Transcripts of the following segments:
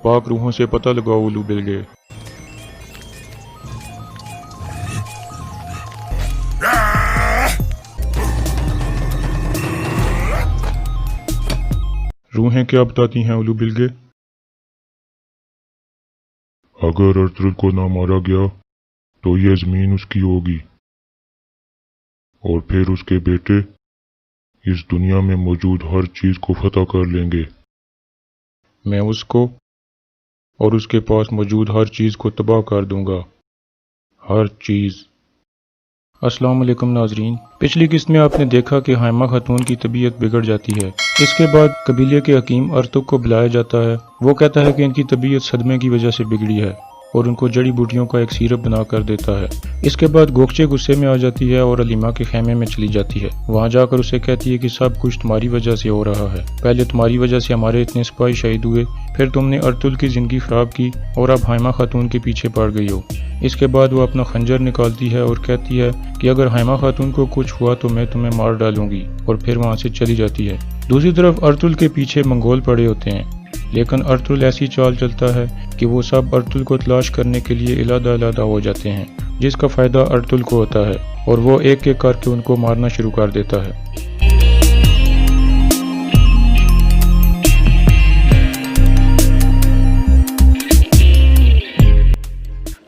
पाक रूहों से पता लगाओ उलू बिलगे। रूहें क्या बताती हैं उलू बिलगे? अगर अर्तुगरुल को ना मारा गया तो ये ज़मीन उसकी होगी और फिर उसके बेटे इस दुनिया में मौजूद हर चीज़ को फतह कर लेंगे। मैं उसको और उसके पास मौजूद हर चीज़ को तबाह कर दूंगा, हर चीज़। अस्सलाम वालेकुम नाजरीन, पिछली किस्त में आपने देखा कि हाइमा खातून की तबीयत बिगड़ जाती है। इसके बाद कबीले के हकीम अर्तुग को बुलाया जाता है। वो कहता है कि इनकी तबीयत सदमे की वजह से बिगड़ी है और उनको जड़ी बूटियों का एक सिरप बना कर देता है। इसके बाद गोकचे गुस्से में आ जाती है और अलीमा के खेमे में चली जाती है। वहाँ जाकर उसे कहती है कि सब कुछ तुम्हारी वजह से हो रहा है। पहले तुम्हारी वजह से हमारे इतने सिपाही शहीद हुए, फिर तुमने अर्तुल की जिंदगी खराब की और अब हाइमा खातून के पीछे पड़ गई हो। इसके बाद वो अपना खंजर निकालती है और कहती है कि अगर हाइमा खातून को कुछ हुआ तो मैं तुम्हें मार डालूंगी, और फिर वहाँ से चली जाती है। दूसरी तरफ अर्तुल के पीछे मंगोल पड़े होते हैं, लेकिन अर्तुल ऐसी चाल चलता है कि वो सब अर्तुल को तलाश करने के लिए इलादा हो जाते हैं, जिसका फायदा अर्तुल को होता है और वो एक एक करके उनको मारना शुरू कर देता है।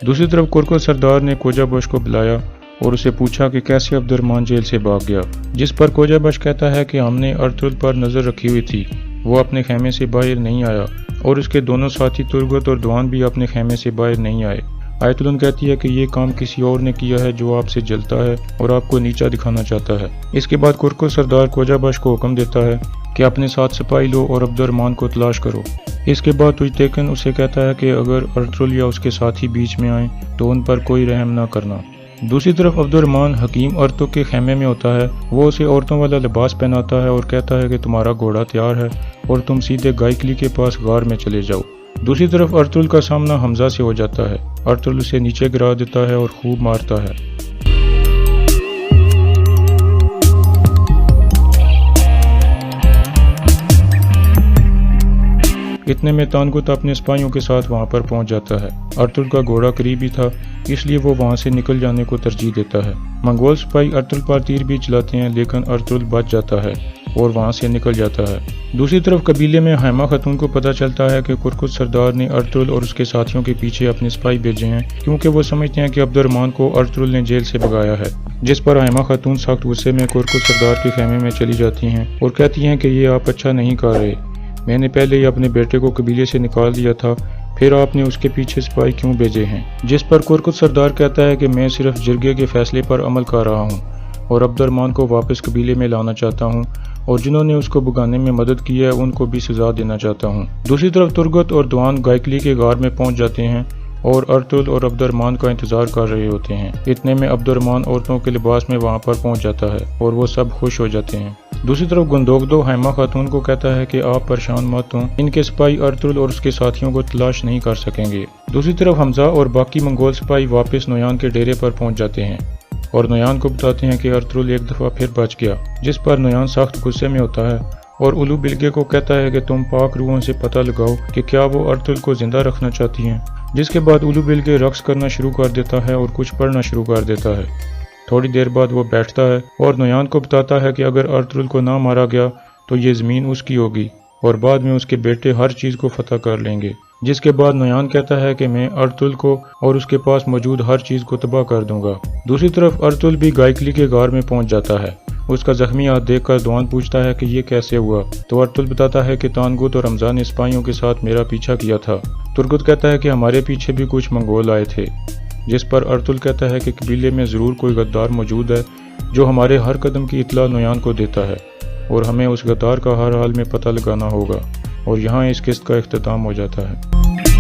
दूसरी तरफ कुरकुर सरदार ने कोजाबश को बुलाया और उसे पूछा कि कैसे अब्दुर्रहमान जेल से भाग गया, जिस पर कोजाबश कहता है कि हमने अर्तुल पर नजर रखी हुई थी, वो अपने खेमे से बाहर नहीं आया और उसके दोनों साथी तुर्गत और दुआन भी अपने खेमे से बाहर नहीं आए। आयतुलन कहती है कि ये काम किसी और ने किया है जो आपसे जलता है और आपको नीचा दिखाना चाहता है। इसके बाद कुरकुर सरदार कोजाबश को हुक्म देता है कि अपने साथ सिपाही लो और अब्दुर्रहमान को तलाश करो। इसके बाद तुजतेकन उसे कहता है कि अगर अर्तुल या उसके साथी बीच में आए तो उन पर कोई रहम न करना। दूसरी तरफ अब्दुर्रहमान हकीम अर्तुग के खेमे में होता है। वो उसे औरतों वाला लिबास पहनाता है और कहता है कि तुम्हारा घोड़ा तैयार है और तुम सीधे गायकली के पास गार में चले जाओ। दूसरी तरफ अर्तुल का सामना हमजा से हो जाता है। अर्तुल उसे नीचे गिरा देता है और खूब मारता है। इतने में तानगुत अपने सिपाहियों के साथ वहां पर पहुंच जाता है। अर्तुल का घोड़ा करीब ही था, इसलिए वो वहां से निकल जाने को तरजीह देता है। मंगोल सिपाही अर्तुल पर तीर भी चलाते हैं, लेकिन अर्तुल बच जाता है और वहां से निकल जाता है। दूसरी तरफ कबीले में हाइमा खातून को पता चलता है कि कुरकुर सरदार ने अर्तुल और उसके साथियों के पीछे अपने सिपाही भेजे हैं, क्योंकि वो समझते हैं कि अब्दुर्रहमान को अर्तुल ने जेल से भगाया है। जिस पर हाइमा खातून सख्त गुस्से में कुरकुर सरदार के खेमे में चली जाती हैं और कहती हैं कि ये आप अच्छा नहीं कर रहे। मैंने पहले ही अपने बेटे को कबीले से निकाल दिया था, फिर आपने उसके पीछे सिपाही क्यों भेजे हैं? जिस पर कुरकुर सरदार कहता है कि मैं सिर्फ जिरगे के फैसले पर अमल कर रहा हूँ और अब्दुर्रहमान को वापस कबीले में लाना चाहता हूँ, और जिन्होंने उसको भगाने में मदद की है उनको भी सजा देना चाहता हूँ। दूसरी तरफ तुर्गत और दुआन गायकली के गार में पहुंच जाते हैं और अर्तुल और अब्दुर्रहमान का इंतजार कर रहे होते हैं। इतने में अब्दुर्रहमान औरतों के लिबास में वहां पर पहुंच जाता है और वो सब खुश हो जाते हैं। दूसरी तरफ गुंदोगदो हाइमा खातून को कहता है कि आप परेशान मत हों, इनके सिपाही अर्तुल और उसके साथियों को तलाश नहीं कर सकेंगे। दूसरी तरफ हमजा और बाकी मंगोल सिपाही वापस नोयान के डेरे पर पहुंच जाते हैं और नोयान को बताते हैं कि अर्तुल एक दफा फिर बच गया। जिस पर नोयान सख्त गुस्से में होता है और उलू बिलगे को कहता है कि तुम पाक रूहों से पता लगाओ कि क्या वो अर्तुल को जिंदा रखना चाहती हैं। जिसके बाद उलू बिलगे रक्स करना शुरू कर देता है और कुछ पढ़ना शुरू कर देता है। थोड़ी देर बाद वो बैठता है और नोयान को बताता है कि अगर अर्तुल को ना मारा गया तो ये ज़मीन उसकी होगी और बाद में उसके बेटे हर चीज़ को फतह कर लेंगे। जिसके बाद नोयान कहता है कि मैं अर्तुल को और उसके पास मौजूद हर चीज़ को तबाह कर दूंगा। दूसरी तरफ अर्तुल भी गायकली के गार में पहुंच जाता है। उसका जख्मी हाथ देखकर दुआन पूछता है कि ये कैसे हुआ, तो अर्तुल बताता है कि तानगुत और हमजा ने सिपाहियों के साथ मेरा पीछा किया था। तुर्गत कहता है कि हमारे पीछे भी कुछ मंगोल आए थे। जिस पर अर्तुल कहता है कि कबीले में ज़रूर कोई गद्दार मौजूद है जो हमारे हर कदम की इत्तला नोयान को देता है और हमें उस गद्दार का हर हाल में पता लगाना होगा। और यहाँ इस किस्त का इख्तिताम हो जाता है।